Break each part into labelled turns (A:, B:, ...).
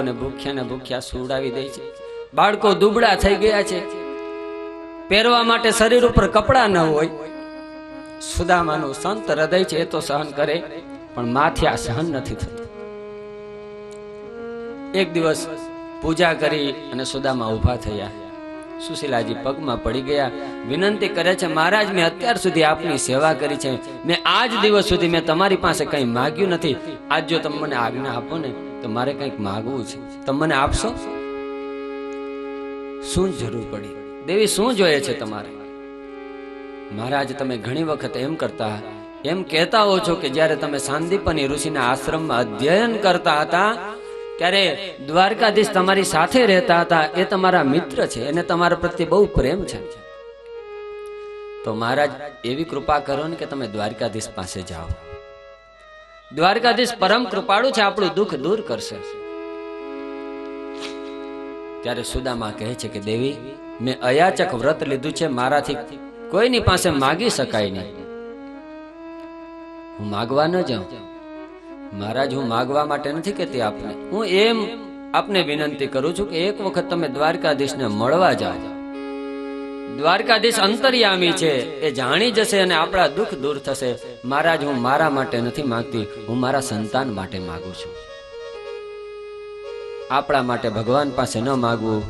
A: અને ભૂખ્યા ને ભૂખ્યા સુવડાવી દે છે. બાળકો દુબળા થઈ ગયા છે, પહેરવા માટે શરીર ઉપર કપડા ન હોય. સુદામાનું સંત હૃદય છે એ તો સહન કરે, પણ માથે આ સહન નથી થતું. એક દિવસ પૂજા કરી અને સુદામા ઉભા થયા. સુશીલાજી પગમાં પડી ગયા, વિનંતી કરે છે, મહારાજ મેં અત્યાર સુધી આપની સેવા કરી છે, મેં આજ દિવસ સુધી મેં તમારી પાસે કંઈ માગ્યું નથી. આજ જો તમે મને આજ્ઞા આપો ને તો મારે કંઈક માગવું છે, તમે મને આપશો? શું જરૂર પડી દેવી, શું જોઈએ છે તમારે? મહારાજ તમે ઘણી વખત એમ કહેતા હો છો કે જ્યારે તમે સાંદીપની ઋષિના આશ્રમમાં અધ્યયન કરતા હતા ત્યારે દ્વારકાધીશ તમારી સાથે રહેતા હતા, એ તમારા મિત્ર છે, એને તમારા પ્રત્યે બહુ પ્રેમ છે. તો મહારાજ એવી કૃપા કરો ને કે તમે દ્વારકાધીશ પાસે જાઓ. દ્વારકાધીશ પરમ કૃપાળુ છે, આપણું દુઃખ દૂર કરશે. ત્યારે સુદામા કહે છે કે દેવી, મેં અયાચક વ્રત લીધું છે, મારાથી કોઈની પાસે માગી શકાય નહીં. હું માગવા ન જાઉં. મહારાજ હું માગવા માટે નથી કહેતી આપને, હું એમ આપને વિનંતી કરું છું કે એક વખત તમે દ્વારકાધીશને મળવા જાઓ. દ્વારકાધીશ અંતર્યામી છે, એ જાણી જશે અને આપણા દુઃખ દૂર થશે. મહારાજ હું મારા માટે નથી માંગતી, હું મારા સંતાન માટે માંગુ છું. આપણા માટે ભગવાન પાસે ન માગવું,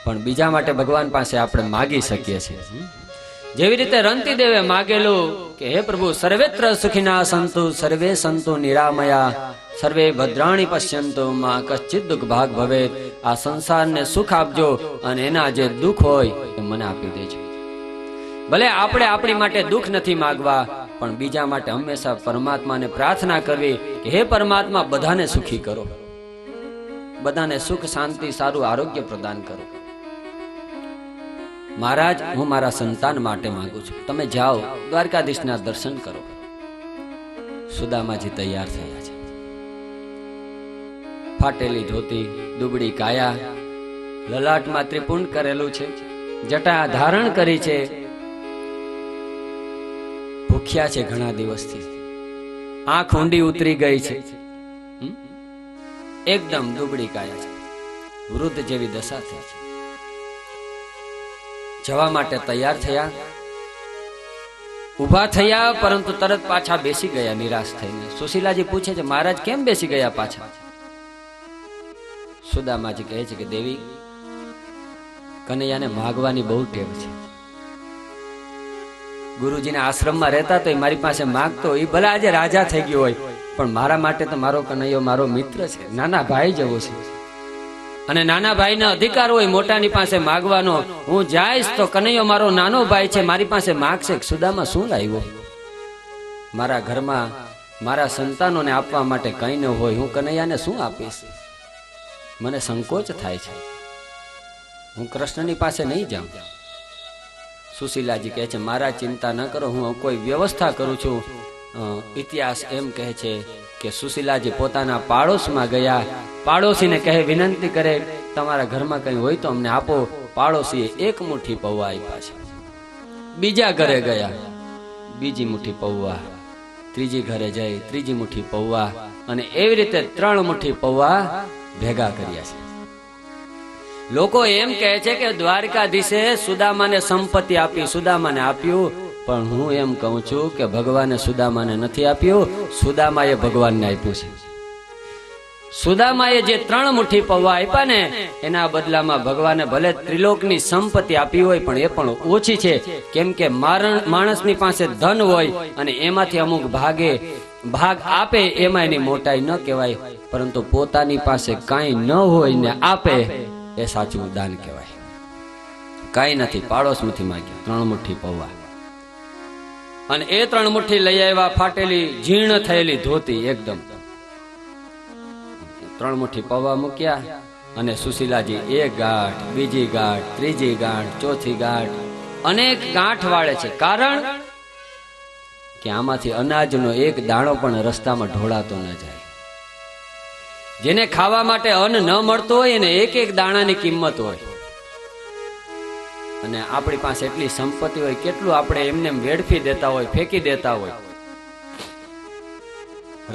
A: પણ બીજા માટે ભગવાન પાસે આપણે માગી શકીએ છીએ. જેવી રીતે રંતી દેવે માગેલું કે હે પ્રભુ સર્વેત્ર સુખિના સંતુ સર્વે સંતુ નિરામયા સર્વે ભદ્રાણી પશ્યંતુ માં કશ્ચિત દુઃખ ભાગ ભવે. આ સંસારને સુખ આપજો અને એના જે દુઃખ હોય એ મને આપી દેજો. ભલે આપણે આપણી માટે દુઃખ નથી માગવા, પણ બીજા માટે હંમેશા પરમાત્માને પ્રાર્થના કરવી કે હે પરમાત્મા બધાને સુખી કરો, બધાને સુખ શાંતિ સારું આરોગ્ય પ્રદાન કરો. મહારાજ હું મારા સંતાન માટે માંગુ છું, તમે જાઓ દ્વારકાધીશના દર્શન કરો. સુદામાજી તૈયાર થયા છે. ફાટેલી ધોતી, દુબળી કાયા, લલાટમાં ત્રિપુંડ કરેલું છે, જટા ધારણ કરી છે, ભૂખ્યા છે ઘણા દિવસથી, આંખ ઊંડી ઉતરી ગઈ છે, એકદમ દુબળી કાયા છે, વૃદ્ધ જેવી દશા થઈ છે. જવા માટે તૈયાર થયા, ઉભા થયા, પરંતુ તરત પાછા બેસી ગયા નિરાશ થઈને. સુશીલાજી પૂછે છે, મહારાજ કેમ બેસી ગયા પાછા? સુદામાજી કહે છે કે દેવી, કનૈયાને માગવાની બહુ ટેવ છે. ગુરુજીના આશ્રમમાં રહેતા તો એ મારી પાસે માગતો, એ ભલે આજે રાજા થઈ ગયો હોય, પણ મારા માટે તો મારો કનૈયો મારો મિત્ર છે, નાના ભાઈ જેવો છે, અને નાના ભાઈનો અધિકાર હોય મોટાની પાસે માગવાનો. હું જઈશ તો કનૈયો મારો નાનો ભાઈ છે, મારી પાસે માગશે. સુદામા શું લાવ્યો? મારા ઘરમાં મારા સંતાનોને આપવા માટે કંઈ ન હોય, હું કનૈયાને શું આપીશ? મને સંકોચ થાય છે, હું કૃષ્ણની પાસે નહીં જાઉં. સુશીલાજી કહે છે, મારા ચિંતા ન કરો, હું કોઈ વ્યવસ્થા કરું છું. ઇતિહાસ એમ કહે છે કે સુશીલાજી પોતાના પાડોશમાં ગયા, પાડોશીને કહે, વિનંતી કરે, તમારા ઘરમાં કંઈ હોય તો અમને આપો. પાડોશીએ એક મુઠ્ઠી પૌવા આપ્યા છે. બીજા ઘરે ગયા, બીજી મુઠ્ઠી પૌવા, ત્રીજી ઘરે જઈ ત્રીજી મુઠ્ઠી પૌવા, અને એવી રીતે 3 મુઠ્ઠી પૌવા ભેગા કર્યા છે. લોકો એમ કહે છે કે દ્વારકાધીશે સુદામાને સંપત્તિ આપી, સુદામાને આપ્યું, પણ હું એમ કહું છું કે ભગવાને સુદામાને નથી આપ્યું, સુદામાએ ભગવાનને આપ્યું છે. સુદામાએ જે 3 મુઠ્ઠી પૌવા આપ્યા ને, એના બદલામાં ભગવાને ભલે ત્રિલોકની સંપત્તિ આપી હોય, પણ એ પણ ઓછી છે. કેમ કે માણસની પાસે ધન હોય અને એમાંથી અમુક ભાગ આપે, એમાં એની મોટાઈ ન કહેવાય, પરંતુ પોતાની પાસે કાંઈ ન હોય ને આપે, એ સાચું દાન કહેવાય. કાંઈ નથી, પાડોશમાંથી માંગ્યા 3 મુઠ્ઠી પૌવા, અને એ 3 મુઠ્ઠી લઈ આવ્યા, ફાટેલી જીર્ણ થયેલી ધોતી એકદમ. 3 મુઠ્ઠી પૌવા મૂક્યા, અને સુશીલાજી એક ગાંઠ, બીજી ગાંઠ, ત્રીજી ગાંઠ, ચોથી ગાંઠ, અનેક ગાંઠ વાળે છે. કારણ કે આમાંથી અનાજનો એક દાણો પણ રસ્તામાં ઢોળાતો ન જાય. જેને ખાવા માટે અન્ન ન મળતો હોય એને એક એક દાણાની કિંમત હોય, અને આપણી પાસે એટલી સંપત્તિ હોય, કેટલું આપણે એમને વેડફી દેતા હોય, ફેંકી દેતા હોય.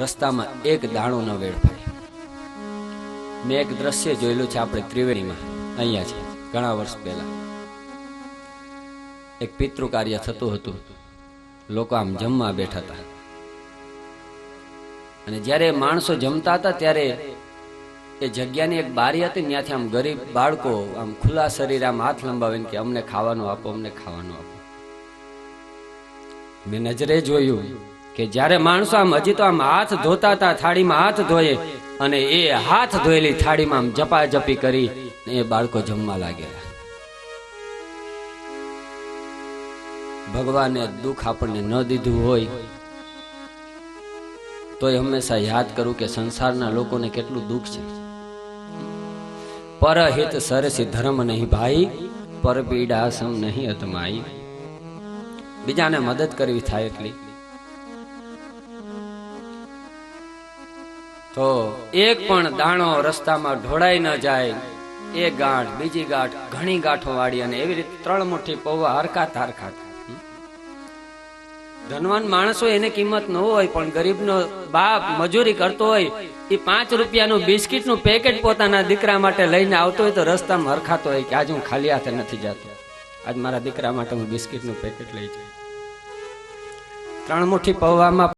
A: રસ્તામાં એક દાણો ન વેડફાય. મેં એક દ્રશ્ય જોયેલું છે આપણે ત્રિવેણીમાં, અહીંયા છે, ઘણા વર્ષ પહેલા એક પિતૃ કાર્ય થતું હતું. લોકો આમ જમવા બેઠા હતા અને જ્યારે માણસો જમતા હતા ત્યારે એ જગ્યાની એક બારી હતી, ત્યાંથી આમ ગરીબ બાળકો આમ ખુલ્લા શરીર આમ હાથ લંબાવીને કે અમને ખાવાનું આપો, અમને ખાવાનું આપો. મેં નજરે જોયું કે જ્યારે માણસો આમ હજી તો આમ હાથ ધોતા હતા, થાળીમાં હાથ ધોયે, અને એ હાથ ધોયેલી થાળીમાં આમ જપાજપી કરી એ બાળકો જમવા લાગેલા. ભગવાને દુઃખ આપણને ન દીધું હોય તોય હંમેશા યાદ કરું કે સંસારના લોકોને કેટલું દુઃખ છે. પરહિત સરસી ધર્મ નહીં ભાઈ, પર પીડા સમ નહીં અતમાઈ. બીજાને મદદ કરવી થાય એટલી. તો એક પણ દાણો રસ્તામાં ઢોળાઈ ન જાય, એક ગાંઠ બીજી ગાંઠ ઘણી ગાંઠો વાળી, અને એવી રીતે 3 મુઠ્ઠી પૌવા હરખાત હરખાત. ધનવાન માણસ હોય એને કિંમત ન હોય, પણ ગરીબનો બાપ મજૂરી કરતો હોય, એ 5 રૂપિયાનું બિસ્કિટનું પેકેટ પોતાના દીકરા માટે લઈને આવતો હોય તો રસ્તામાં હરખાતો હોય કે આજ હું ખાલી હાથે નથી જતો, આજ મારા દીકરા માટે હું બિસ્કિટનું પેકેટ લઈ જાઉં. 3 મુઠ્ઠી પૌવામાં